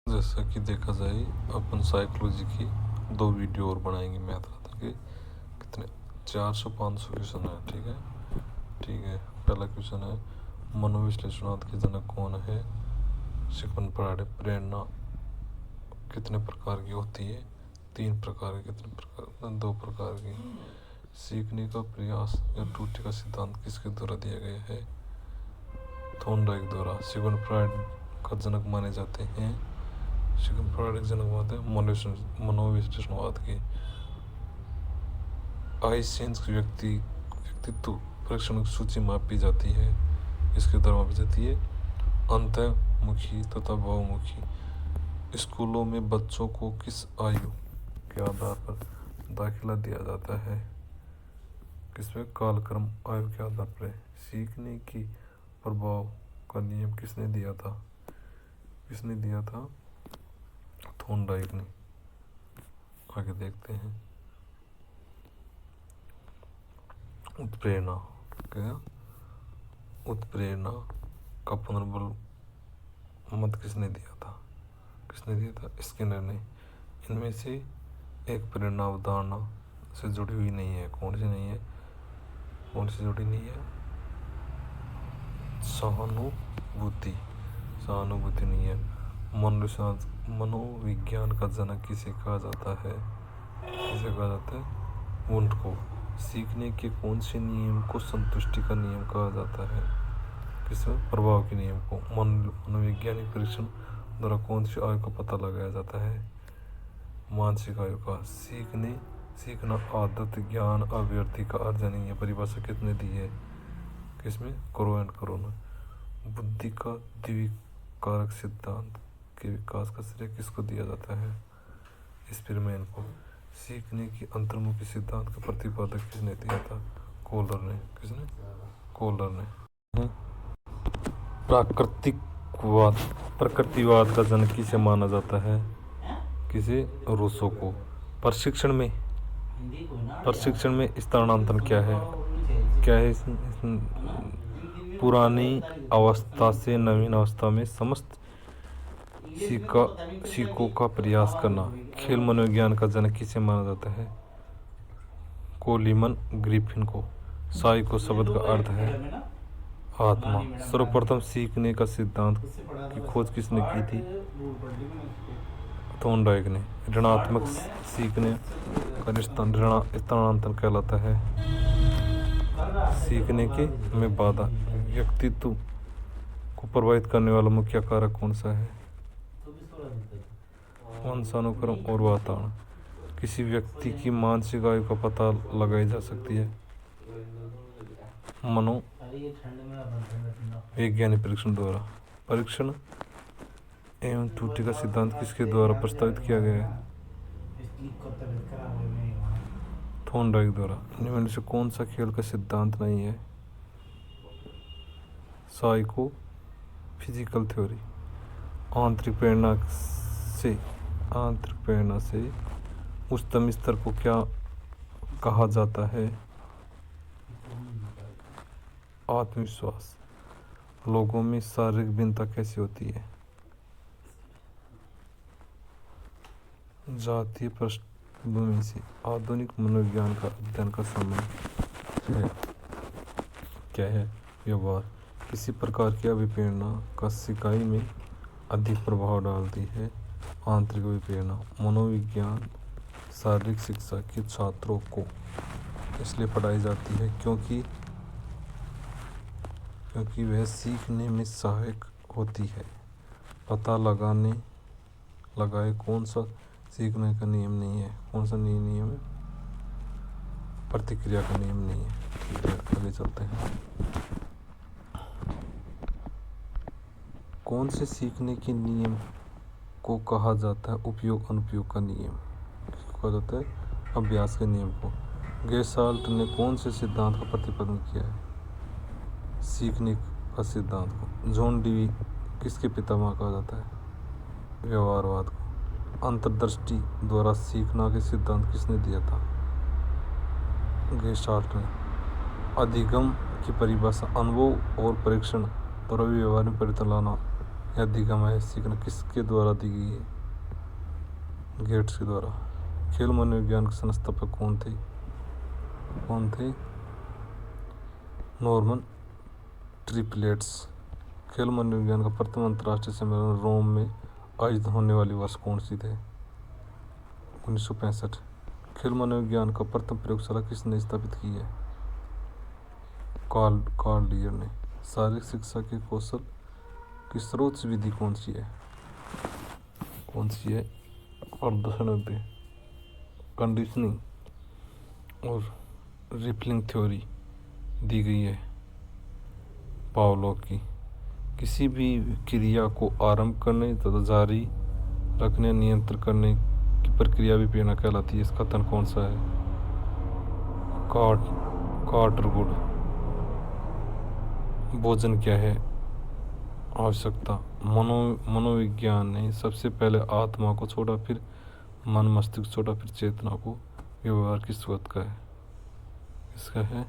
जैसा कि देखा जाए अपन साइकोलॉजी की 2 वीडियो और बनाएंगे मैथ रहा के कितने 400-500 क्वेश्चन है। ठीक है। पहला क्वेश्चन है मनोविश्लेषणार्थ के जनक कौन है। सेकंड पार्ट है प्रेरणा कितने प्रकार की होती है। 3 प्रकार की, कितने प्रकार, 2 प्रकार की। सीखने का प्रयास या त्रुटि का सिद्धांत किसके द्वारा दिया गया है। थॉर्नडाइक द्वारा। सिगमंड फ्रॉइड का जनक माने जाते हैं। सिगमंड फ्रॉइड एक जनक बात है मनोविश्लेषणवाद की। आइसेंस की व्यक्तित्व परीक्षण की सूची मापी जाती है। इसके द्वारा मापी जाती है अंतर्मुखी तथा बहुमुखी। स्कूलों में बच्चों को किस आयु के आधार पर दाखिला दिया जाता है। किसमें कालक्रम आयु के आधार पर। सीखने की प्रभाव का नियम किसने दिया था थॉर्नडाइक ने। आगे देखते हैं उत्प्रेरणा का पुनर्बल मत किसने दिया था स्किनर ने। इनमें से एक प्रेरणा अवधारणा से जुड़ी हुई नहीं है। कौन सी जुड़ी नहीं है। सहानुभूति नहीं है। मनोविज्ञान का जनक किसे कहा जाता है। वुंट को। सीखने के कौन से नियम को संतुष्टि का नियम कहा जाता है। किसमें प्रभाव के नियम को। मनोवैज्ञानिक परीक्षण द्वारा कौन सी आयु का पता लगाया जाता है। मानसिक आयु का। सीखना आदत ज्ञान अभिवृद्धि का अर्जन है। परिभाषा कितने दी है। किसमें करो एंड करो ना। बुद्धि का द्विकारक सिद्धांत के विकास का श्रेय किसको दिया जाता है। स्पिरमैन को। सीखने की अंतर्मुखी सिद्धांत का प्रतिपादक किसने दिया था। कोलर ने। प्रकृतिवाद का जनक किसे माना जाता है। किसे रूसो को। प्रशिक्षण में स्थानांतरण क्या है। पुरानी अवस्था से नवीन अवस्था में समस्त सीखों का प्रयास करना। खेल मनोविज्ञान का जनक किसे माना जाता है। कोलिमन ग्रिफिन को। साइको शब्द का अर्थ है आत्मा। सर्वप्रथम सीखने का सिद्धांत की खोज किसने की थी। थॉर्नडाइक ने। ऋणात्मक सीखने का स्थानांतरण कहलाता है। सीखने के में बाधा। व्यक्तित्व को प्रभावित करने वाला मुख्य कारक कौन सा है। वंशानुक्रम और वातावरण। किसी व्यक्ति की मानसिक आयु का पता लगाई जा सकती है वैज्ञानिक परीक्षण द्वारा। परीक्षण एवं त्रुटि का सिद्धांत किसके द्वारा प्रस्तावित किया गया है। थॉर्नडाइक द्वारा। निम्न से कौन सा खेल का सिद्धांत नहीं है। Psycho physical theory. आंतरिक प्रेरणा से उच्चतम स्तर को क्या कहा जाता है। आत्मविश्वास। लोगों में शारीरिक भिन्नता कैसी होती है। जातीय पृष्ठभूमि से। आधुनिक मनोविज्ञान का अध्ययन का संबंध है क्या है। व्यवहार। किसी प्रकार की अभिप्रेरणा का सिकाई में अधिक प्रभाव डालती है। आंतरिक अभिप्रेरणा। मनोविज्ञान शारीरिक शिक्षा के छात्रों को इसलिए पढ़ाई जाती है क्योंकि वह सीखने में सहायक होती है। पता लगाए कौन सा सीखने का नियम नहीं है। कौन सा नियम है। प्रतिक्रिया का नियम नहीं है। ठीक है, आगे चलते हैं। कौन से सीखने के नियम को कहा जाता है उपयोग अनुपयोग का नियम। कहा जाता है अभ्यास के नियम को। गेस्टाल्ट ने कौन से सिद्धांत का प्रतिपादन किया है। सीखने का सिद्धांत को। जॉन डीवी किसके पितामह कहा जाता है। व्यवहारवाद को। अंतर्दृष्टि द्वारा सीखना के सिद्धांत किसने दिया था। गेस्टाल्ट ने। अधिगम की परिभाषा। अनुभव और परीक्षण द्वारा व्यवहार में परिवर्तन लाना। या अधिगम है सीखना किसके द्वारा दी गई है? गेट्स के द्वारा। खेल मनोविज्ञान के संस्थापक कौन थे? Norman triplets. खेल मनोविज्ञान का प्रथम अंतर्राष्ट्रीय सम्मेलन रोम में आयोजित होने वाली वर्ष कौन सी थे? 1965। खेल मनोविज्ञान का प्रथम प्रयोगशाला किसने स्थापित की है? कार्ल डियर ने। शारीरिक शिक्षा के कौशल की सर्वोच्च विधि कौन सी है? प्रदर्शन कंडीशनिंग और रिपलिंग थ्योरी दी गई है पावलोव की। किसी भी क्रिया को आरंभ करने तथा जारी रखने नियंत्रण करने की प्रक्रिया भी प्रेरणा कहलाती है। इसका कथन कौन सा है? कार्टरवुड। भोजन क्या है? आवश्यकता। मनोविज्ञान ने सबसे पहले आत्मा को छोड़ा, फिर मन मस्तिष्क छोड़ा, फिर चेतना को। व्यवहार किस शुरुआत का है? इसका है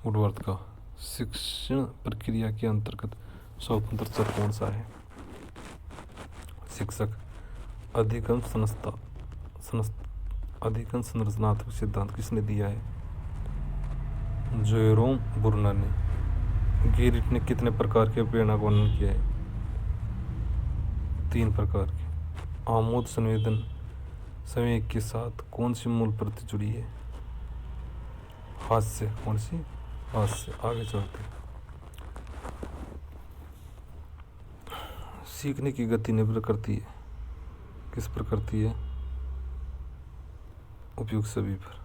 वुडवर्थ का। शिक्षण प्रक्रिया के अंतर्गत स्वतंत्र चर कौन सा है? शिक्षक। अधिगम संरचनात्मक सिद्धांत किसने दिया है? जेरोम बुर्नर ने। गेरिट ने कितने प्रकार के प्रेरणा का वर्णन किया है? 3 प्रकार के। आमोद संवेग के साथ कौन सी मूल प्रवृत्ति जुड़ी है? हास्य। कौन सी? हास्य। आगे चलते हैं। सीखने की गति निर्भर करती है किस पर करती है? उपयुक्त सभी पर।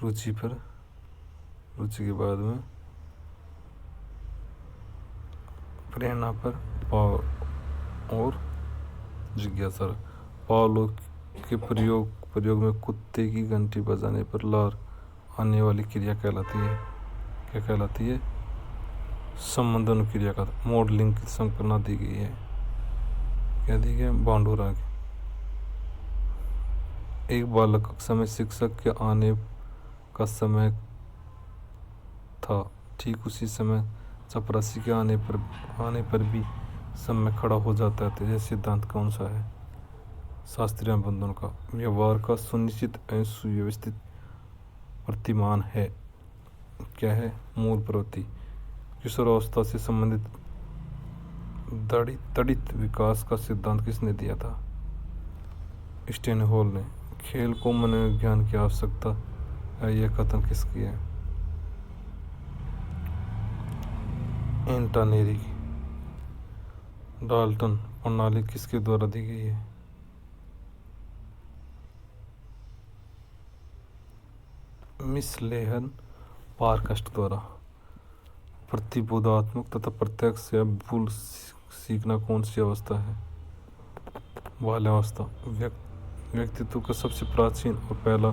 रुचि पर। रुचि के बाद में प्रेरणा पर और जिज्ञासा। पावलोव के प्रयोग में कुत्ते की घंटी बजाने पर लार आने वाली क्रिया कहलाती है? क्या कहलाती है? संबंधन क्रिया का मॉडलिंग की संकल्पना दी गई है। क्या दी गई? बांडुरा की। एक बालक कक्षा में शिक्षक के आने का समय था, ठीक उसी समय चपरासी के आने पर भी समय खड़ा हो जाता है। यह सिद्धांत कौन सा है? शास्त्रीय बंधन का। व्यवहार का सुनिश्चित एवं सुव्यवस्थित प्रतिमान है। क्या है? मूल प्रवृत्ति। किशोरावस्था से संबंधित तड़ित विकास का सिद्धांत किसने दिया था? स्टेनहोल ने। खेल को मनोविज्ञान की आवश्यकता है, यह कथन किसकी है? एंटानेरी की। डाल्टन प्रणाली किसके द्वारा दी गई है? मिसलेहन पारकस्ट द्वारा। प्रतिबोधात्मक तथा प्रत्यक्ष या भूल सीखना कौन सी अवस्था है? बाल्यावस्था। व्यक्तित्व का सबसे प्राचीन और पहला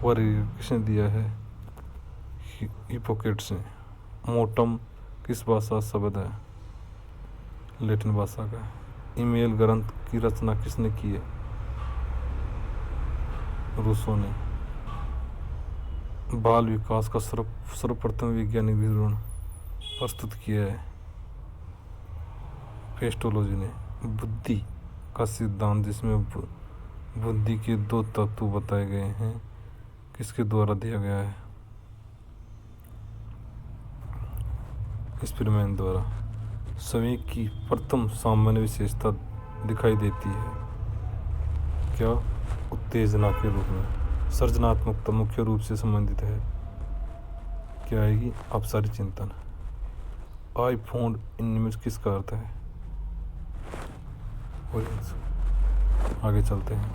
वर्गीकरण किसने दिया है? हिप्पोक्रेट्स ने। मोटम किस भाषा शब्द है? लैटिन भाषा का। ईमेल ग्रंथ की रचना किसने की है? रूसो ने। बाल विकास का सर्वप्रथम वैज्ञानिक विवरण प्रस्तुत किया है पेस्टोलॉजी ने। बुद्धि का सिद्धांत, जिसमें बुद्धि के 2 तत्व बताए गए हैं, किसके द्वारा दिया गया है? एक्सपेरिमेंट द्वारा। संवेग की प्रथम सामान्य विशेषता दिखाई देती है क्या? उत्तेजना के रूप में। सृजनात्मकता मुख्य रूप से संबंधित है, क्या आएगी? अपसारी चिंतन। आई फाउंड इन इमेज किसका अर्थ है? आगे चलते हैं।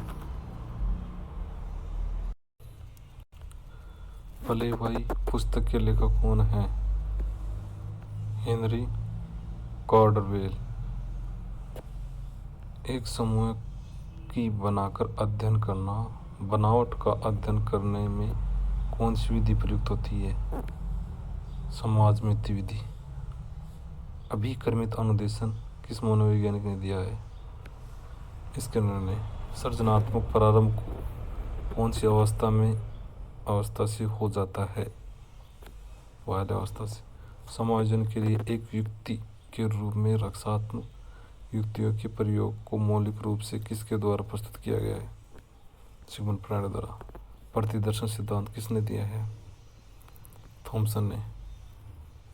भले भाई पुस्तक के लेखक कौन है? हेनरी कॉर्डरवेल। एक समूह की बनावट का अध्ययन करने में कौन सी विधि प्रयुक्त होती है? समाजमिति विधि। अभिकर्मित अनुदेशन किस मनोवैज्ञानिक ने दिया है? इसके निर्णय। सृजनात्मक प्रारंभ कौन सी अवस्था से हो जाता है? बाल्यावस्था से। समायोजन के लिए एक युक्ति के रूप में रक्षात्मक युक्तियों के प्रयोग को मौलिक रूप से किसके द्वारा प्रस्तुत किया गया है? सिगमंड फ्रायड द्वारा। प्रतिदर्शन सिद्धांत किसने दिया है? थॉमसन ने।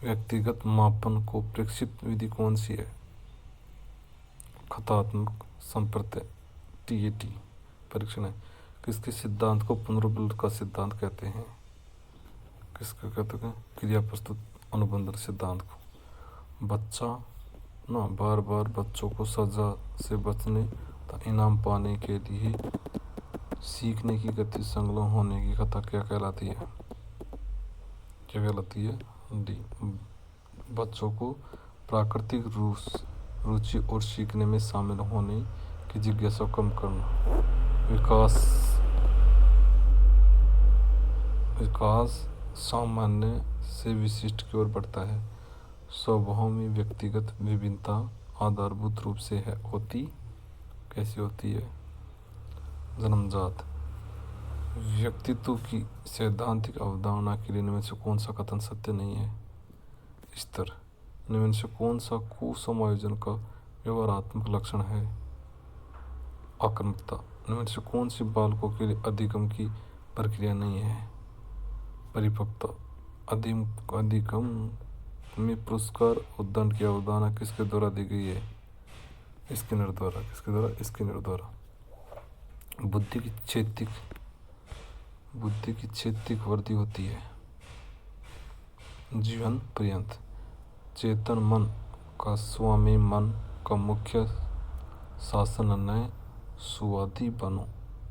व्यक्तिगत मापन को प्रेक्षित विधि कौन सी है? कथात्मक संप्रत्यय TAT परीक्षण है। किसके सिद्धांत को पुनर्बल का सिद्धांत कहते हैं? किसको कहते हैं? क्रिया प्रस्तुत अनुबंध सिद्धांत को। बच्चा ना बार बार बच्चों को सजा से बचने तथा इनाम पाने के लिए सीखने की गति संलग्न होने की कथा क्या कहलाती है? क्या कहलाती है? डी। बच्चों को प्राकृतिक रुचि और सीखने में शामिल होने की जिज्ञासा कम करना। विकास सामान्य से विशिष्ट की ओर बढ़ता है। स्वभाव में व्यक्तिगत विभिन्नता आधारभूत रूप से होती कैसी होती है? जन्मजात। व्यक्तित्व की सैद्धांतिक अवधारणा के लिए निम्न से कौन सा कथन सत्य नहीं है? स्तर। निम्न से कौन सा कुसमायोजन का व्यवहारात्मक लक्षण है? आक्रामकता। निम्न से कौन सी बालकों के लिए अधिगम की प्रक्रिया नहीं है? परिपक्वता। अधिगम में पुरस्कार और दंड की अवधारणा किसके द्वारा दी गई है? स्किनर द्वारा। किसके द्वारा? स्किनर द्वारा। बुद्धि की क्षेत्रिक वृद्धि होती है जीवन पर्यंत। चेतन मन का स्वामी मन का मुख्य शासन न सुवादी बनो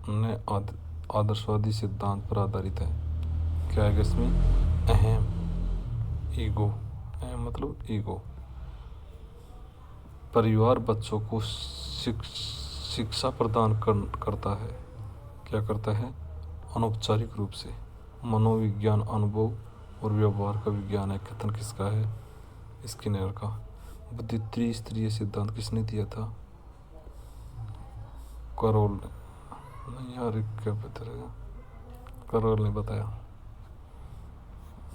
न आदर्शवादी सिद्धांत पर आधारित है। क्या है इसमें? अहम ईगो। अहम मतलब ईगो। परिवार बच्चों को शिक्षा प्रदान करता है। क्या करता है? अनौपचारिक रूप से। मनोविज्ञान अनुभव और व्यवहार का विज्ञान है। कथन किसका है? स्किनर का। बुद्धि त्रिस्तरीय सिद्धांत किसने दिया था? करोल ने। नहीं यार, क्या पता रहेगा? करोल ने बताया।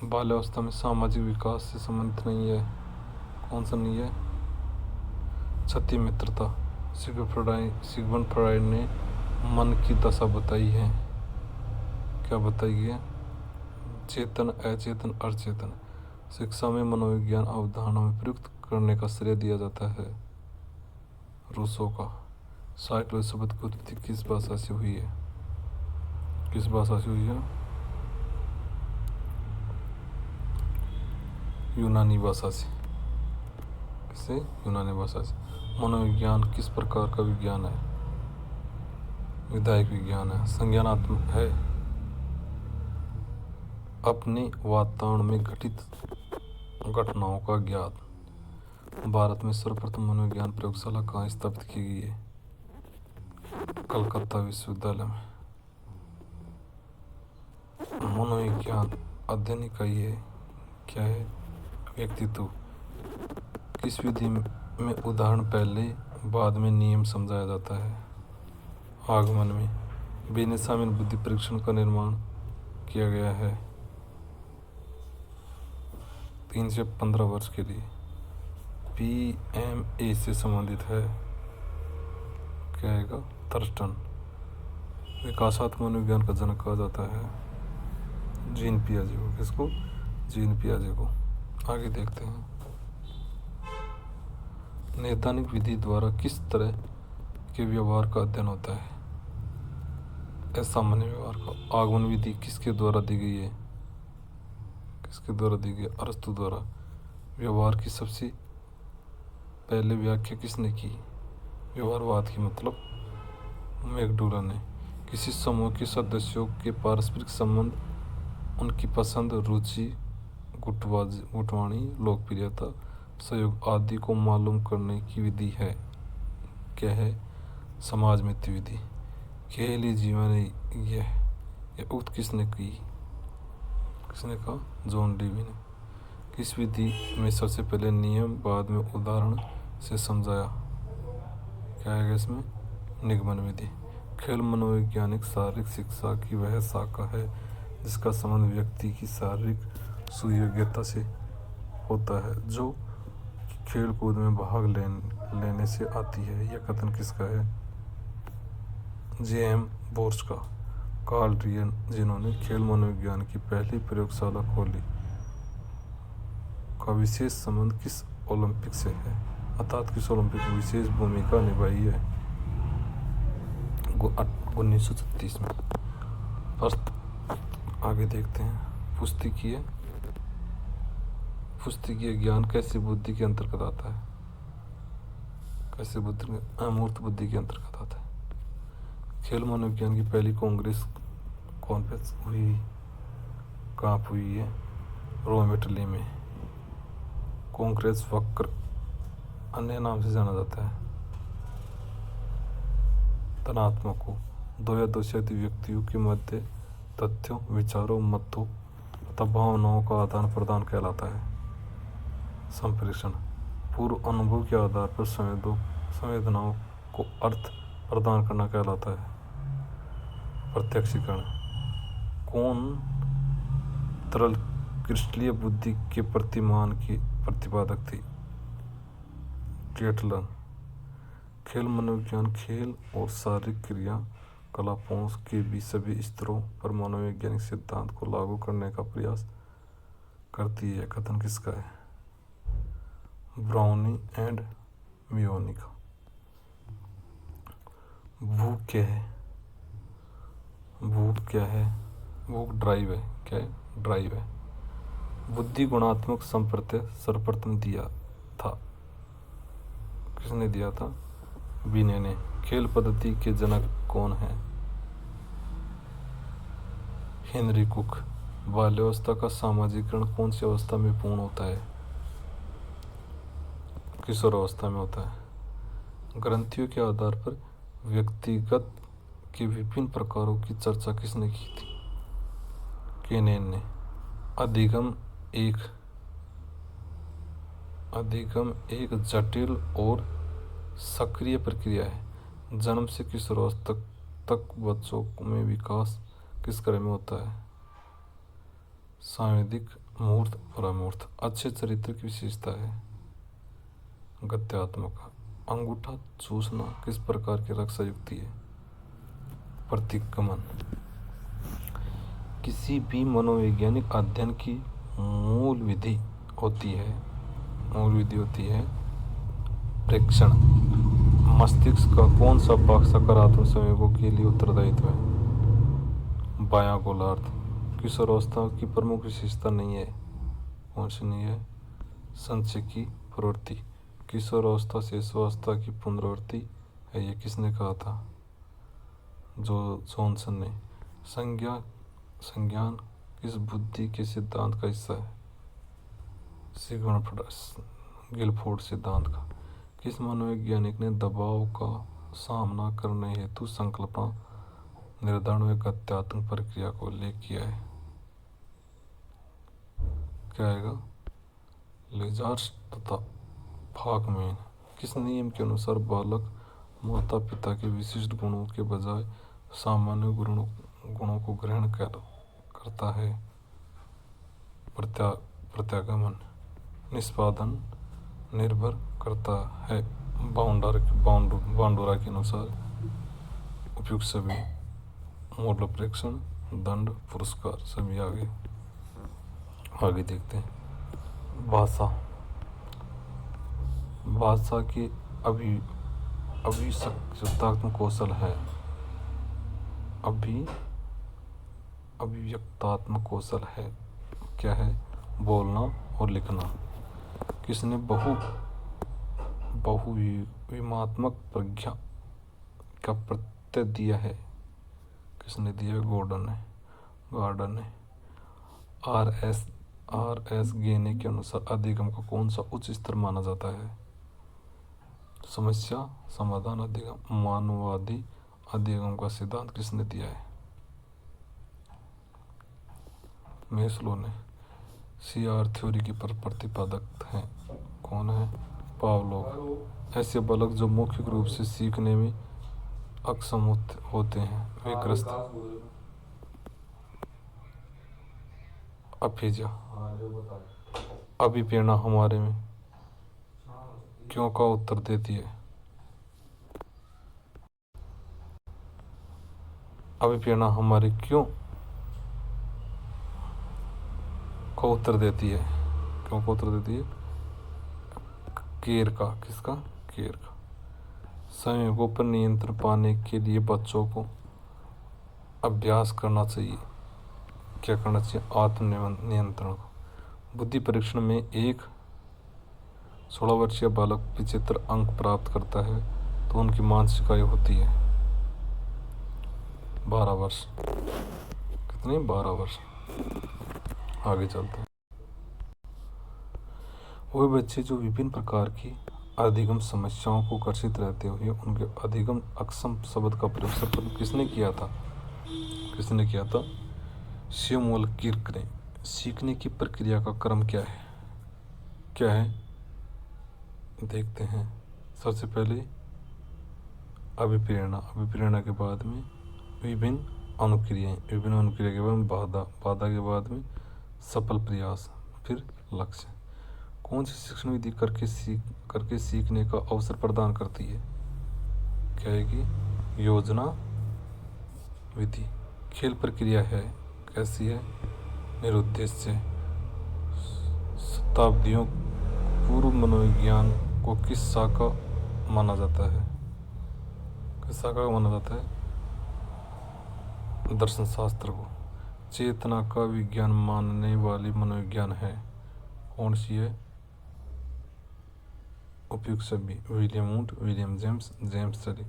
बाल्यावस्था में सामाजिक विकास से संबंधित नहीं है। कौन सा नहीं है? क्षति मित्रता। सिगमंड फ्रायड ने मन की दशा बताई है। क्या बताई है? चेतन, अचेतन, अचेतन। शिक्षा में मनोविज्ञान अवधारणा में प्रयुक्त करने का श्रेय दिया जाता है रूसो का। साइकोलॉजी शब्द की उत्पत्ति किस भाषा से हुई है? किस भाषा से हुई है? यूनानी भाषा से। किससे? यूनानी भाषा से। मनोविज्ञान किस प्रकार का विज्ञान है? विधायक विज्ञान है। संज्ञानात्मक है। अपने वातावरण में घटित घटनाओं का ज्ञात। भारत में सर्वप्रथम मनोविज्ञान प्रयोगशाला कहाँ स्थापित की गई है? कलकत्ता विश्वविद्यालय में। मनोविज्ञान अध्ययन इकाई है। क्या है? व्यक्तित्व। किस विधि में उदाहरण पहले बाद में नियम समझाया जाता है? आगमन में। बिना शामिल बुद्धि परीक्षण का निर्माण किया गया है 3 से 15 वर्ष के लिए। PMA से संबंधित है। क्या आएगा? थर्स्टन। विकासात्मक मनोविज्ञान का जनक कहा जाता है जीन पियाजे को। किसको? जीन पियाजे को। आगे देखते हैं। नैदानिक विधि द्वारा किस तरह के व्यवहार का अध्ययन होता है? असामान्य व्यवहार का। आगमन विधि किसके द्वारा दी गई है? किसके द्वारा दी गई? अरस्तु द्वारा। व्यवहार की सबसे पहले व्याख्या किसने की? व्यवहारवाद की मतलब मैकडूगल ने। किसी समूह के सदस्यों के पारस्परिक संबंध, उनकी पसंद, रुचि, गुटवाणी, लोकप्रियता, सहयोग आदि को मालूम करने की विधि है। क्या है? समाज मित्र विधि। खेली जीवन यह उक्त किसने की? किसने कहा? जॉन डेवी ने। किस विधि में सबसे पहले नियम बाद में उदाहरण से समझाया? क्या है इसमें? निगमन विधि। खेल मनोवैज्ञानिक शारीरिक शिक्षा की वह शाखा है जिसका संबंध व्यक्ति की शारीरिक सुयोग्यता से होता है, जो खेल कूद में भाग लेने से आती है। यह कथन किसका है? जे.एम. बोर्स का। कार्ल रियन, जिन्होंने खेल मनोविज्ञान की पहली प्रयोगशाला खोली, का विशेष संबंध किस ओलंपिक से है? अर्थात किस ओलंपिक में विशेष भूमिका निभाई है? 1936 में। फर्स्ट आगे देखते हैं। पुस्तिकीय ज्ञान कैसी बुद्धि के अंतर्गत आता है? कैसी बुद्धि? अमूर्त बुद्धि के अंतर्गत आता है। खेल मनोविज्ञान की पहली कांग्रेस कौन पे हुई? कहाँ हुई है? रोम, इटली में। कांग्रेस वक्र अन्य नाम से जाना जाता है। तनात्मक को दो या दो से अधिक व्यक्तियों के मध्य तथ्यों, विचारों, मतों तथा भावनाओं का आदान प्रदान कहलाता है। संप्रेषण पूर्व अनुभव के आधार पर संवेदनाओं को अर्थ प्रदान करना कहलाता है। प्रत्यक्षीकरण कौन तरल क्रिस्टलीय बुद्धि के प्रतिमान की प्रतिपादक थी? केटलन। खेल मनोविज्ञान खेल और शारीरिक क्रियाकलापों के भी सभी स्तरों पर मनोवैज्ञानिक सिद्धांत को लागू करने का प्रयास करती है। कथन किसका है? ब्राउनी एंड मियोनी का। भूख क्या है? भूख ड्राइव है। क्या है? ड्राइव है। बुद्धि गुणात्मक संप्रत्यय सर्वप्रथम दिया था। किसने दिया था? बीने ने। खेल पद्धति के जनक कौन है? Henry cook. बाल्यावस्था का सामाजिकरण कौन सी अवस्था में पूर्ण होता है? किशोर अवस्था में होता है। ग्रंथियों के आधार पर व्यक्तिगत के विभिन्न प्रकारों की चर्चा किसने की थी? केनेन ने। अधिगम एक जटिल और सक्रिय प्रक्रिया है। जन्म से किशोरावस्था तक बच्चों में विकास किस क्रम में होता है? सांवेदिक, मूर्त और अमूर्त। अच्छे चरित्र की विशेषता है गत्यात्मक। अंगूठा चूसना किस प्रकार की रक्षा युक्ति है? प्रतिगमन। किसी भी मनोवैज्ञानिक अध्ययन की मूल विधि होती है प्रेक्षण। मस्तिष्क का कौन सा भाग सकारात्मक संवेगों के लिए उत्तरदायित्व है? बायां गोलार्ध। किशोरावस्था की प्रमुख विशेषता नहीं है। कौन सी नहीं है? संचय की प्रवृत्ति। किशोरावस्था शिशुअवस्था की पुनरावृत्ति है। ये किसने कहा था? जॉनसन ने। संज्ञान किस बुद्धि के सिद्धांत का हिस्सा है? सिगमंड गिलफोर्ड सिद्धांत का। किस मनोवैज्ञानिक ने दबाव का सामना करने हेतु संकल्पना निर्धारण व गत्यात्मक प्रक्रिया को उल्लेख किया है? क्या आएगा? लेजार्स तथा फाकमैन। किस नियम के अनुसार बालक माता पिता के विशिष्ट गुणों के बजाय सामान्य गुणों को ग्रहण करता है? प्रत्यागमन। निष्पादन निर्भर करता है बांडुरा के अनुसार उपयुक्त सभी। मूल प्रेक्षण, दंड, पुरस्कार सभी आगे देखते हैं। भाषा के अभिव्यक्तात्मक कौशल है। अभिव्यक्तात्मक कौशल है। क्या है? बोलना और लिखना। किसने बहुविमात्मक प्रज्ञा का प्रत्यय दिया है? किसने दिया? गार्डन ने। आर.एस. गेने के अनुसार अधिगम का कौन सा उच्च स्तर माना जाता है? समस्या समाधान अधिगम। मानववादी अधिगम का सिद्धांत किसने दिया है? मेस्लो ने। CR थ्योरी की प्रतिपादक हैं। कौन है? पावलोव। ऐसे बालक जो मौखिक रूप से सीखने में अक्षम होते हैं वे ग्रस्त अफेजिया। अभिप्रेरणा हमारे में क्यों का उत्तर देती है। अभिप्रेरणा हमारे क्यों का उत्तर देती है। क्यों का उत्तर देती है। केयर का, किसका, केयर का। संयोगों पर नियंत्रण पाने के लिए बच्चों को अभ्यास करना चाहिए। क्या करना चाहिए, आत्म नियंत्रण को। बुद्धि परीक्षण में एक 16 वर्षीय बालक 75 अंक प्राप्त करता है तो उनकी मानसिक आयु होती है 12 वर्ष। कितनी, 12 वर्ष। आगे चलते हैं। वे बच्चे जो विभिन्न प्रकार की अधिगम समस्याओं को ग्रसित रहते हुए उनके अधिगम अक्षम शब्द का प्रयोग सर्वप्रथम किसने किया था। किसने किया था, सैमुअल किर्क ने। सीखने की प्रक्रिया का क्रम क्या है, क्या है, देखते हैं। सबसे पहले अभिप्रेरणा, अभिप्रेरणा के बाद में विभिन्न अनुक्रियाएं, विभिन्न अनुक्रिया के बाद में बाधा, बाधा के बाद में सफल प्रयास, फिर लक्ष्य। कौन सी शिक्षण विधि करके सीखने का अवसर प्रदान करती है, क्या है कि योजना विधि। खेल प्रक्रिया है, कैसी है, निरुद्देश्य। शताब्दियों पूर्व मनोविज्ञान को किस शाखा माना जाता है, किस शाखा का माना जाता है, दर्शन शास्त्र को। चेतना का विज्ञान मानने वाली मनोविज्ञान है, कौन सी है, उपयुक्त सभी, William would, William James, James सली।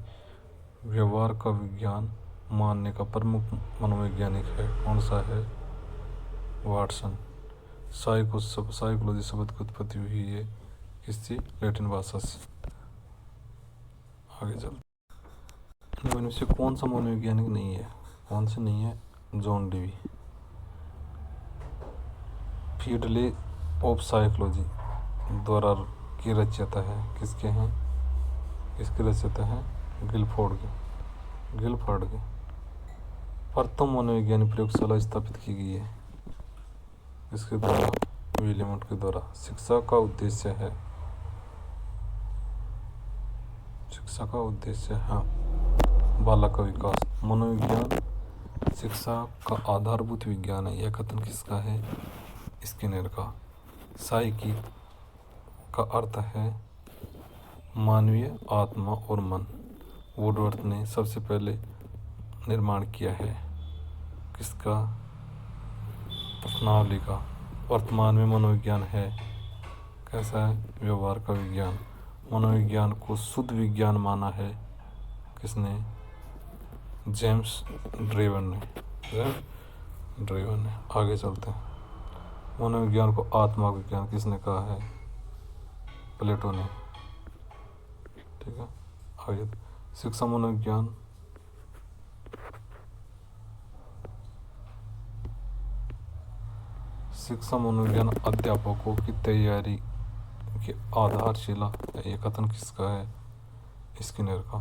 व्यवहार का विज्ञान मानने का प्रमुख मनोवैज्ञानिक है, कौन सा है, वाटसन। साइकोलॉजी शब्द की उत्पत्ति हुई है किससे, लैटिन भाषा से। आगे चल, इनमें से कौन सा मनोवैज्ञानिक नहीं है, कौन से नहीं है, जॉन डेवी। फील्डले ऑफ साइकोलॉजी द्वारा की रचयिता है, किसके हैं, किसकी रचयिता है, गिलफोर्ड के, गिलफोर्ड के। प्रथम मनोवैज्ञानिक प्रयोगशाला स्थापित की गई है, इसके द्वारा, विलियम वुड के द्वारा। शिक्षा का उद्देश्य है, शिक्षा का उद्देश्य है बालक का विकास। मनोविज्ञान शिक्षा का आधारभूत विज्ञान है, यह कथन किसका है, स्किनर का। साइकी का अर्थ है मानवीय आत्मा और मन। वुडवर्थ ने सबसे पहले निर्माण किया है किसका, प्रश्नावली का। वर्तमान में मनोविज्ञान है, कैसा है, व्यवहार का विज्ञान। मनोविज्ञान को शुद्ध विज्ञान माना है किसने, जेम्स ड्रेवन ने, जेम्स ड्रेवन ने। आगे चलते हैं। मनोविज्ञान को आत्मा विज्ञान किसने कहा है, प्लेटो ने, ठीक है। आगे शिक्षा मनोविज्ञान, शिक्षा मनोविज्ञान अध्यापकों की तैयारी की आधारशिला है, यह कथन किसका है, स्किनर का।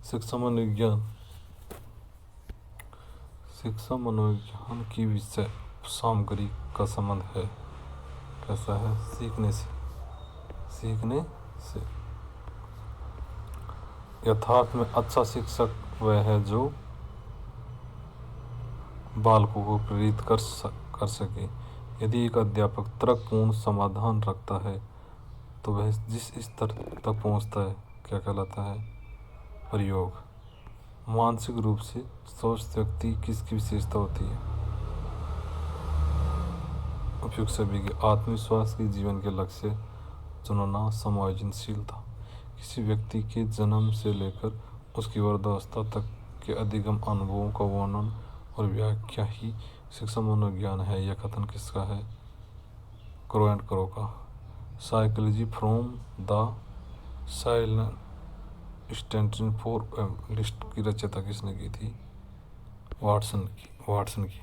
शिक्षा मनोविज्ञान, शिक्षा मनोविज्ञान की विषय सामग्री का संबंध है, कैसा है, सीखने से, सीखने से। यथार्थ में अच्छा शिक्षक वह है जो बालकों को प्रेरित कर सके। यदि एक अध्यापक तर्कपूर्ण समाधान रखता है तो वह जिस स्तर तक पहुंचता है क्या कहलाता है, प्रयोग। मानसिक रूप से स्वस्थ व्यक्ति किसकी विशेषता होती है, उपयुक्त सभी की। आत्मविश्वास के जीवन के लक्ष्य चुनना, समायोजनशीलता। किसी व्यक्ति के जन्म से लेकर उसकी वृद्धावस्था तक के अधिगम अनुभवों का वर्णन और व्याख्या ही शिक्षा मनोविज्ञान है, यह कथन किसका है, क्रो एंड क्रो का। Psychology from the silent standing for list की रचयिता किसने की थी, वाटसन की, वाटसन की।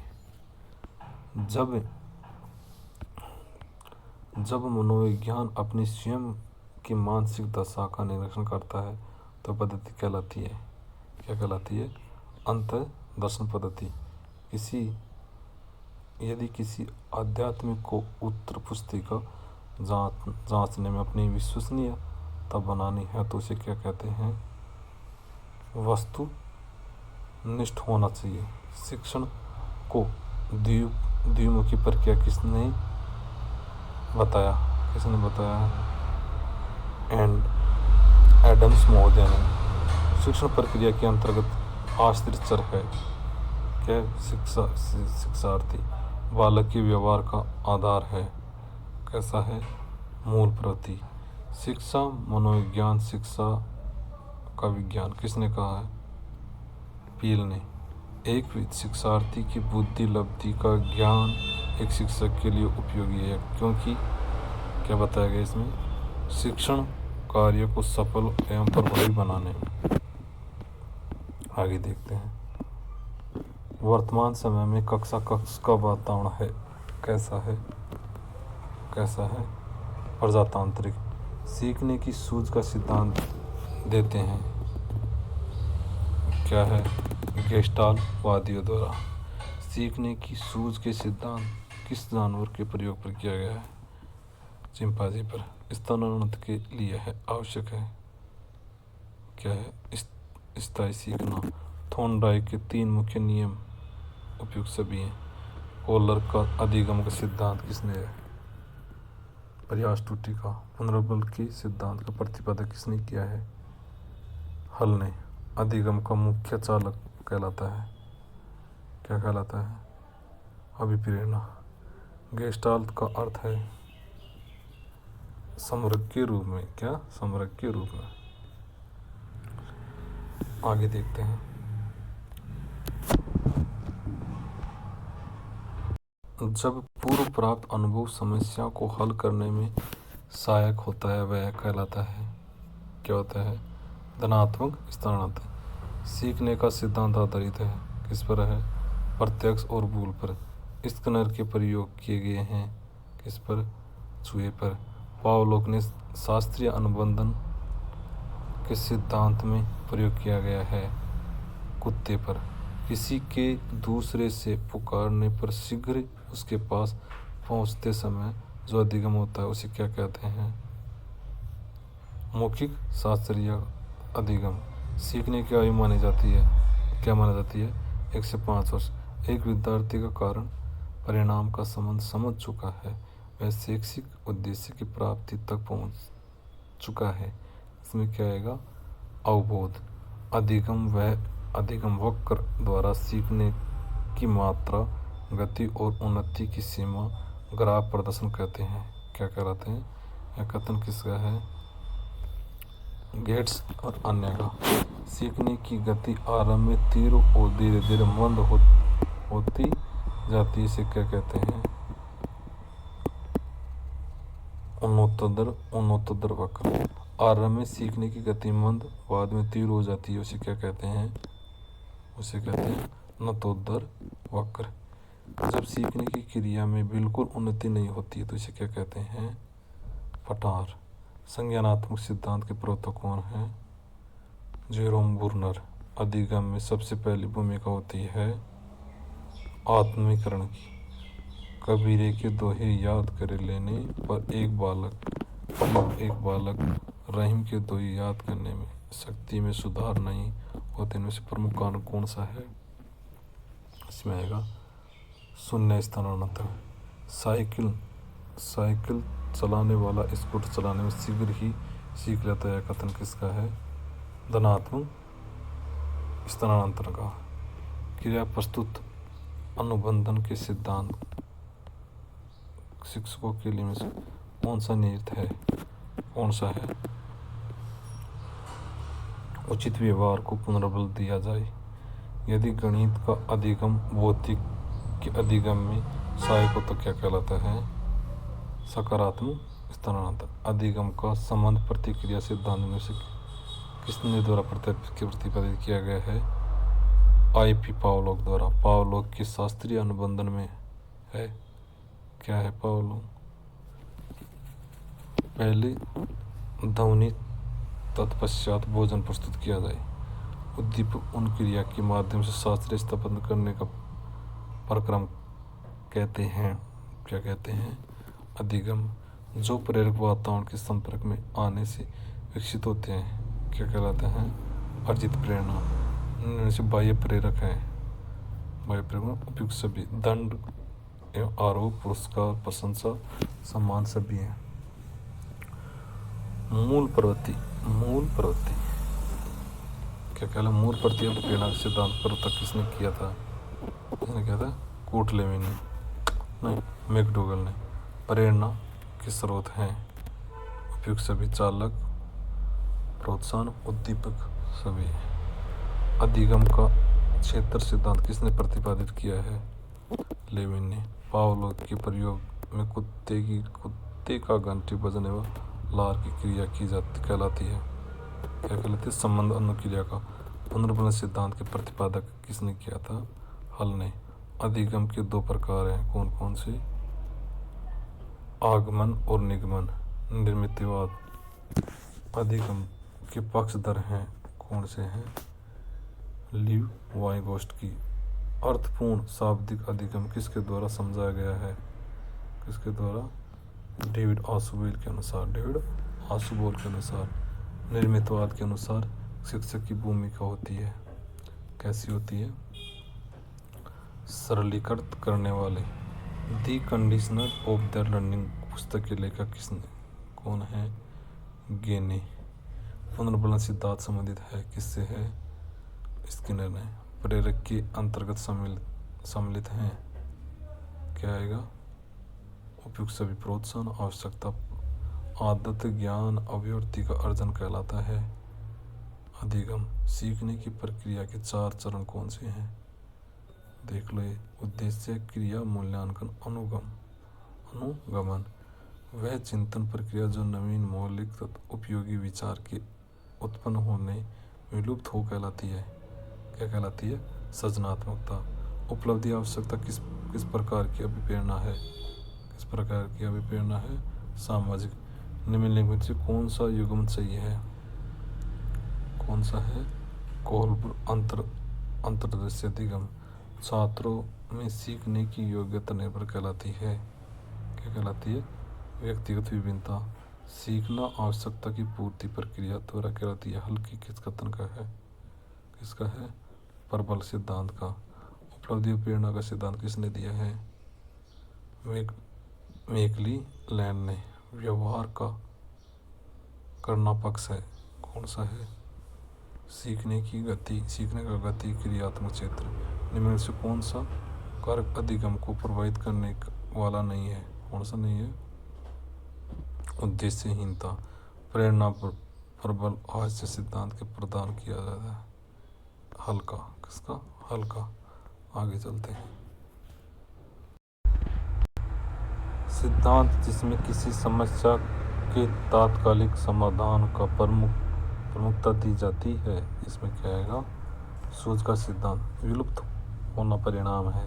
जब मनोविज्ञान अपनी स्वयं की मानसिक दशा का निरीक्षण करता है तो पद्धति कहलाती है, क्या कहलाती है, अंत दर्शन पद्धति। यदि किसी आध्यात्मिक को उत्तर पुस्तिका जांचने में अपनी विश्वसनीय तब बनानी है तो उसे क्या कहते हैं? वस्तु निष्ठ होना चाहिए। शिक्षण को द्विमुखी प्रक्रिया किसने बताया? एडम्स महोदय ने। शिक्षण प्रक्रिया के अंतर्गत आश्रित चर है क्या? शिक्षार्थी। बालक के व्यवहार का आधार है। कैसा है? मूल प्रवृत्ति। शिक्षा मनोविज्ञान शिक्षा का विज्ञान। किसने कहा है? पील ने। एक शिक्षार्थी की बुद्धि लब्धि का ज्ञान एक शिक्षक के लिए उपयोगी है क्योंकि क्या बताया गया इसमें? शिक्षण कार्य को सफल एवं प्रभावी बनाने में। आगे देखते हैं। वर्तमान समय में कक्षा का वातावरण है कैसा है? प्रजातांत्रिक। सीखने की सूझ का सिद्धांत देते हैं क्या है? गेस्टाल्ट वादियों द्वारा। सीखने की सूझ के सिद्धांत किस जानवर के प्रयोग पर किया गया है? चिंपांजी पर। स्तनोन्नत के लिए है आवश्यक है क्या है? स्थायी सीखना। थॉर्नडाइक के 3 मुख्य नियम उपयुक्त सभी हैं। कोहलर का अधिगम का सिद्धांत किसने है? प्रयास त्रुटि का। पुनर्बल के सिद्धांत का प्रतिपादन किसने किया है? हल ने। अधिगम का मुख्य चालक कहलाता है क्या कहलाता है? अभिप्रेरणा। गेस्टाल्ट का अर्थ है समग्र के रूप में। क्या? समग्र के रूप में। आगे देखते हैं। जब पूर्व प्राप्त अनुभव समस्या को हल करने में सहायक होता है वह कहलाता है क्या होता है? धनात्मक स्थानांतरण। सीखने का सिद्धांत आधारित है किस पर है? प्रत्यक्ष और भूल पर। स्किनर के प्रयोग किए गए हैं किस पर? चूहे पर। पावलोव ने शास्त्रीय अनुबंधन के सिद्धांत में प्रयोग किया गया है कुत्ते पर। किसी के दूसरे से पुकारने पर शीघ्र उसके पास पहुंचते समय जो अधिगम होता है उसे क्या कहते हैं? मौखिक शास्त्रीय अधिगम। सीखने की आयु मानी जाती है क्या मानी जाती है? 1 से 5 वर्ष। एक विद्यार्थी का कारण परिणाम का संबंध समझ चुका है, वह शैक्षिक उद्देश्य की प्राप्ति तक पहुंच चुका है। इसमें क्या आएगा? अवबोध। अधिगम वक्र द्वारा सीखने की मात्रा, गति और उन्नति की सीमा ग्राफ प्रदर्शन कहते हैं क्या कहलाते हैं? यह कथन किसका है? गेट्स और अन्य का। सीखने की गति आरंभ में तीव्र और धीरे धीरे मंद होती जाती है। इसे क्या कहते हैं? उन्नतोत्तर वक्र। आरंभ में सीखने की गति मंद बाद में तीव्र हो जाती है उसे क्या कहते हैं? उन्नतोत्तर वक्र। जब सीखने की क्रिया में बिल्कुल उन्नति नहीं होती है तो इसे क्या कहते हैं? पठार। संज्ञानात्मक सिद्धांत के प्रवर्तक कौन है? जेरोम बुर्नर। अधिगम में सबसे पहली भूमिका होती है आत्मीकरण की। कबीरे के दोहे याद कर लेने पर एक बालक रहीम के दोहे याद करने में शक्ति में सुधार नहीं होते। इनमें से प्रमुख कारण कौन सा है? इसमें आएगा शून्य स्थानांतरण। साइकिल चलाने वाला स्कूटर चलाने में शीघ्र ही सीख लेता है। कथन किसका है? धनात्मक स्थानांतरण का। क्रिया प्रस्तुत अनुबंधन के सिद्धांत शिक्षकों के लिए में से कौन सा निहित है? कौन सा है? उचित व्यवहार को पुनर्बल दिया जाए। यदि गणित का अधिगम भौतिक के अधिगम में सहायक हो तो क्या कहलाता है? सकारात्मक स्थानांतरण। अधिगम का संबंध प्रतिक्रिया सिद्धांत में से किसने द्वारा प्रतिपादित किया गया है? I.P. पावलोव द्वारा। पावलोव के शास्त्रीय अनुबंधन में है क्या है? पावलोव पहले ध्वनि तत्पश्चात भोजन प्रस्तुत किया जाए। उद्दीपक उन क्रिया के माध्यम से शास्त्रीय स्थापन करने का प्रक्रम कहते हैं क्या कहते हैं? अधिगम। जो प्रेरक वातावरण के संपर्क में आने से विकसित होते हैं, क्या कहलाते हैं? अर्जित प्रेरणा। इनमें से बाह्य प्रेरक हैं, बाह्य प्रेरक उपयुक्त सभी, दंड एवं आरोप, पुरस्कार, प्रशंसा, सम्मान सभी हैं। मूल प्रवृत्ति, मूल प्रवृत्ति क्या कहला? मूल प्रवृत्ति और प्रेरणा का सिद्धांत प्रवर्तक किसने किया था? किसने किया था? कोटलेवी ने, नहीं मैकडोगल ने। प्रेरणा के स्रोत हैं उपयुक्त सभी, चालक, प्रोत्साहन, उद्दीपक सभी। अधिगम का क्षेत्र सिद्धांत किसने प्रतिपादित किया है? लेविन ने। पावलो के प्रयोग में कुत्ते का घंटी बजने व लार की क्रिया की जाती कहलाती है, क्या कहलाती है? संबंध अनुक्रिया का पुनर्बलन सिद्धांत के प्रतिपादक किसने किया था? हल ने। अधिगम के दो प्रकार हैं, कौन कौन से? आगमन और निगमन। निर्मितिवाद। अधिगम के पक्षधर हैं, कौन से हैं? लीव वाइगोस्टकी। अर्थपूर्ण शाब्दिक अधिगम किसके द्वारा समझाया गया है? किसके द्वारा? डेविड आशुबोल के अनुसार, डेविड आशुबोल के अनुसार। निर्मितवाद के अनुसार शिक्षक की भूमिका होती है, कैसी होती है? सरलीकृत करने वाले। दी कंडीशनर ऑफ द लर्निंग पुस्तक के लेखक किसने, कौन है? गेने। पुनर्बलन सिद्धांत संबंधित है किससे है? स्किनर ने। प्रेरक के अंतर्गत सम्मिलित हैं, क्या आएगा? उपयुक्त सभी, प्रोत्साहन, आवश्यकता, आदत, ज्ञान, अभिव्यक्ति का अर्जन कहलाता है अधिगम। सीखने की प्रक्रिया के 4 चरण कौन से हैं? देख लो ये। उद्देश्य, क्रिया, मूल्यांकन, अनुगमन। वह चिंतन प्रक्रिया जो नवीन, मौलिक तथा उपयोगी विचार के उत्पन्न होने में लुप्त हो कहलाती है, क्या कहलाती है? सृजनात्मकता। उपलब्धि, आवश्यकता किस प्रकार की अभिप्रेरणा है? किस प्रकार की अभिप्रेरणा है? सामाजिक। निम्नलिखित में से कौन सा युग्म सही है? कौन सा है? कोहलपुर अंतर्दृष्टि अधिगम। छात्रों में सीखने की योग्यता निर्भर कहलाती है, क्या कहलाती है? व्यक्तिगत विभिन्नता। सीखना आवश्यकता की पूर्ति प्रक्रिया द्वारा कहलाती है। हल्की किस कथन का है? किसका है? प्रबल सिद्धांत का। उपलब्धि और प्रेरणा का सिद्धांत किसने दिया है? मैकली लैंड ने। व्यवहार का करना पक्ष है, कौन सा है? सीखने का गति क्रियात्मक क्षेत्र। निम्न से कौन सा कारक अधिगम को प्रभावित करने वाला नहीं है? कौन सा नहीं है? उद्देश्यहीनता। प्रेरणा पर प्रबल हास्य सिद्धांत के प्रदान किया जाता है। हल्का, किसका? हल्का। आगे चलते हैं। सिद्धांत जिसमें किसी समस्या के तात्कालिक समाधान का प्रमुखता दी जाती है, इसमें क्या आएगा? सूझ का सिद्धांत। विलुप्त होना परिणाम है,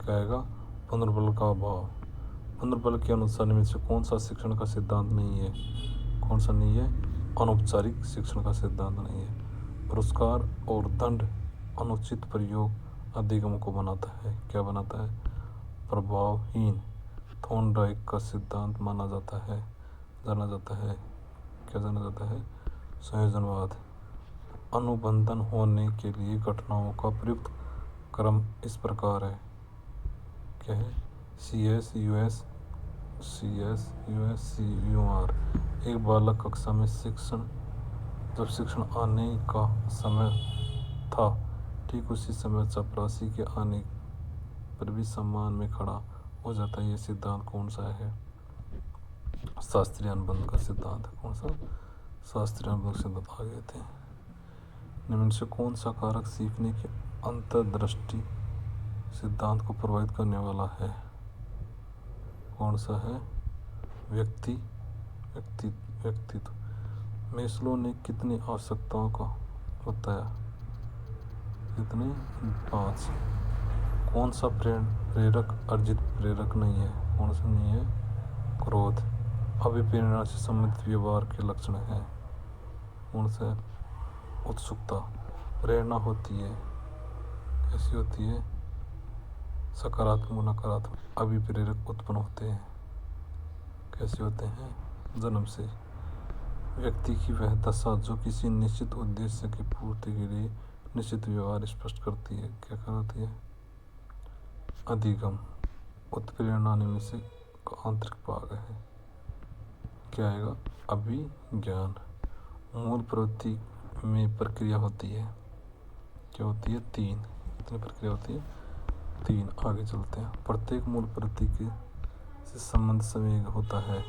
क्या आएगा? पुनर्बल का अभाव। पुनर्बल के अनुसार निम्न से कौन सा शिक्षण का सिद्धांत नहीं है? कौन सा नहीं है? अनौपचारिक शिक्षण का सिद्धांत नहीं है। पुरस्कार और दंड अनुचित प्रयोग अधिगम को बनाता है, क्या बनाता है? प्रभावहीन। थॉर्नडाइक का सिद्धांत माना जाता है, जाना जाता है, क्या जाना जाता है? संयोजनवाद। अनुबंधन होने के लिए घटनाओं का प्रयुक्त क्रम इस प्रकार है, क्या है? CS US CUR। एक बालक कक्षा में जब शिक्षण आने का समय था, ठीक उसी समय चपरासी के आने पर भी सम्मान में खड़ा हो जाता है। यह सिद्धांत कौन सा है? शास्त्रीय अनुबंध का सिद्धांत। कौन सा? शास्त्रीय अनुबंध सिद्धांत। आगे थे। निम्न से कौन सा कारक सीखने के अंतर्दृष्टि सिद्धांत को प्रभावित करने वाला है? कौन सा है? व्यक्तित्व। मेस्लो ने कितनी आवश्यकताओं का बताया? कितने? 5। कौन सा प्रेरक अर्जित प्रेरक नहीं है? कौन सा नहीं है? क्रोध। अभिप्रेरणा से संबंधित व्यवहार के लक्षण हैं, कौन सा? उत्सुकता। प्रेरणा होती है, कैसी होती है? सकारात्मक, नकारात्मक। अभिप्रेरक उत्पन्न होते हैं, कैसे होते हैं? जन्म से। व्यक्ति की वह दशा जो किसी निश्चित उद्देश्य की पूर्ति के लिए निश्चित व्यवहार स्पष्ट करती है। क्या कहलाती है? अधिगम। उत्प्रेरणा निम्न से आंतरिक भाग है। क्या आएगा? अभिज्ञान। मूल प्रवृत्ति में प्रक्रिया होती है। क्या होती है? 3। कितनी प्रक्रिया होती है? 3। आगे चलते हैं। प्रत्येक मूल प्रवृत्ति के से संबंध संवेग होता है।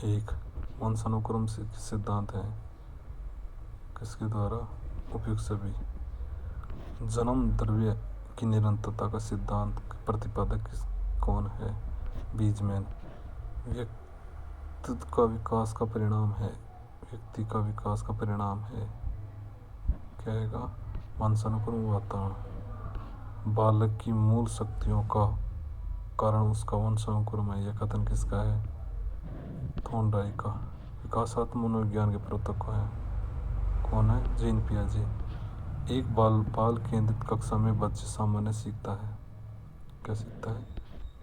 1 वंशानुक्रम से सिद्धांत है। किसके द्वारा? उपयुक्त सभी। जन्म द्रव्य की निरंतरता का सिद्धांत प्रतिपादक कौन है? बीजमैन। व्यक्ति का विकास का परिणाम है। व्यक्ति का विकास का परिणाम है। क्या आएगा? वंशानुक्रम वातावरण। बालक की मूल शक्तियों का कारण उसका वंशानुक्रम है। यह कथन किसका है? थॉर्नडाइक का। विकासात्मक मनोविज्ञान के प्रवर्तक कौन है? जीन पियाजे। एक बाल केंद्रित कक्षा में बच्चे सामान्य सीखता है। क्या सीखता है?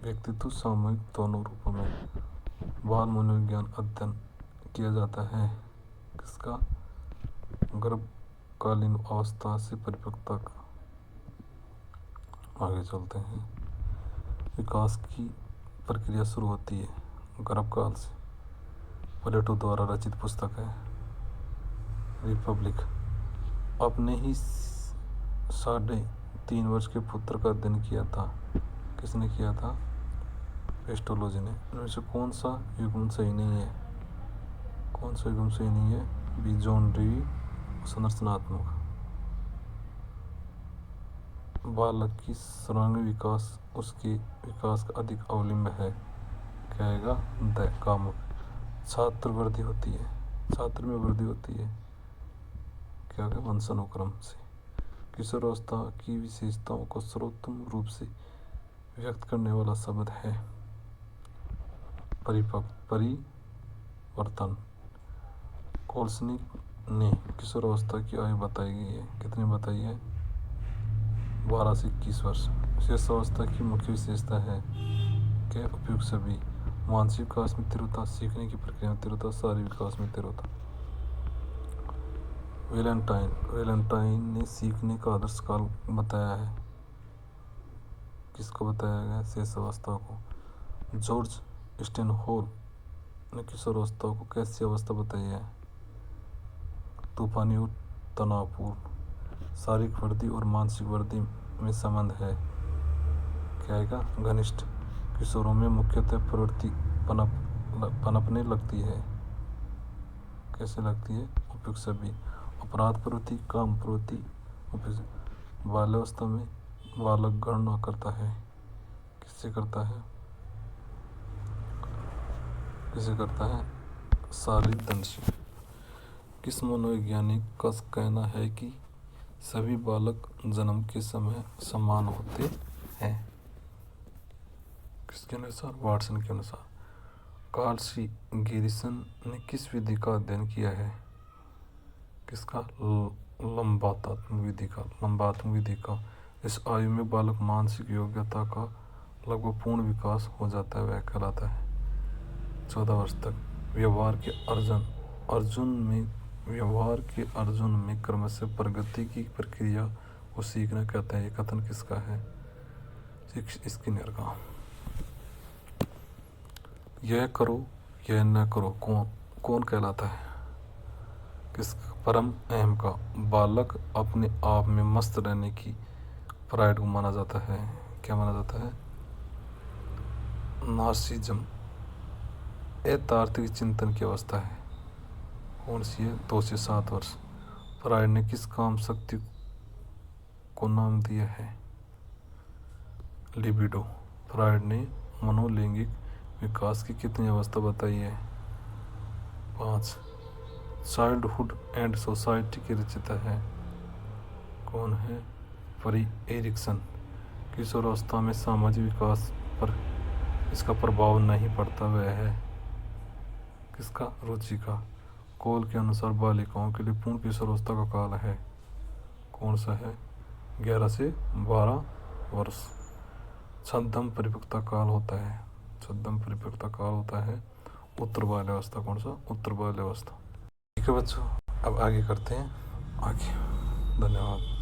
व्यक्तित्व सामूहिक दोनों रूपों में। बाल मनोविज्ञान अध्ययन किया जाता है। किसका? गर्भकालीन अवस्था से परिपक्वता तक। आगे चलते हैं। विकास की प्रक्रिया शुरू होती है गर्भकाल से। प्लेटो द्वारा रचित पुस्तक है रिपब्लिक। अपने ही 3.5 वर्ष के पुत्र का अध्ययन किया था। किसने किया था? पेस्टोलॉजी ने। इनमें से कौन सा युग्म सही नहीं है? कौन सा युग्म सही नहीं है? B John Dewey. संरचनात्मक। बालक की सर्वांगीण विकास उसके विकास का अधिक अवलंब है। क्या आएगा? कामुक। छात्र वृद्धि होती है। छात्र में वृद्धि होती है। क्या है? वंशानुक्रम से। किशोरावस्था की विशेषताओं को सर्वोत्तम रूप से व्यक्त करने वाला शब्द है परिवर्तन। कोल्सनिक ने किशोरावस्था की आयु बताई गई है। कितनी बताई है? 12 से 21 वर्ष। विशेषावस्था की मुख्य विशेषता है क्या? उपयुक्त सभी। मानसिक विकास में तीव्रता, सीखने की प्रक्रिया में तीव्रता, शारीरिक विकास में तीव्रता। वेलेंटाइन ने सीखने का आदर्श काल बताया है। किसको बताया गया? शेष अवस्था को। जॉर्ज स्टेनहोल ने किशोरावस्था को कैसी अवस्था बताई है? तूफानी और तनावपूर्ण। शारीरिक वृद्धि और मानसिक वृद्धि में संबंध है। क्या आएगा? घनिष्ठ। किशोरों में मुख्यतः प्रवृत्ति पनपने लगती है। कैसे लगती है? उपयुक्त सभी। अपराध प्रवृत्ति, काम प्रवृत्ति। बाल्यावस्था में बालक गणना करता है। किससे करता है? किसे करता है? शारीरिक दंड से। किस मनोवैज्ञानिक का कहना है कि सभी बालक जन्म के समय समान होते हैं? किसके अनुसार? वाटसन के अनुसार। कार्ल सी गेरिसन ने किस विधि का अध्ययन किया है? किसका? लंबात्मक विधि का। इस आयु में बालक मानसिक योग्यता का लगभग पूर्ण विकास हो जाता है। वह कहलाता है 14 वर्ष तक। व्यवहार के अर्जुन में क्रमशः प्रगति की प्रक्रिया को सीखना कहता है। ये कथन किसका है? स्किनर का। यह करो यह न करो कौन कहलाता है? किस? परम अहम का। बालक अपने आप में मस्त रहने की प्राइड को माना जाता है। क्या माना जाता है? नार्सिज्म। अतार्किक चिंतन की अवस्था है। कौन सी है? 2 से 7 वर्ष। फ्रायड ने किस काम शक्ति को नाम दिया है? लिबिडो। फ्रायड ने मनोलैंगिक विकास की कितनी अवस्था बताई है? 5। चाइल्डहुड एंड सोसाइटी की रचयिता है। कौन है? परी एरिक्सन। किशोरावस्था में सामाजिक विकास पर इसका प्रभाव नहीं पड़ता। वह है किसका? रुचि का। कोल के अनुसार बालिकाओं के लिए पूर्ण किशोरावस्था का काल है। कौन सा है? 11 से 12 वर्ष। छद्म परिपक्वता काल होता है। छद्म परिपक्वता काल होता है उत्तर बाह्य अवस्था कौन सा? उत्तर बाह्य अवस्था। ठीक है बच्चों, अब आगे करते हैं आगे। धन्यवाद।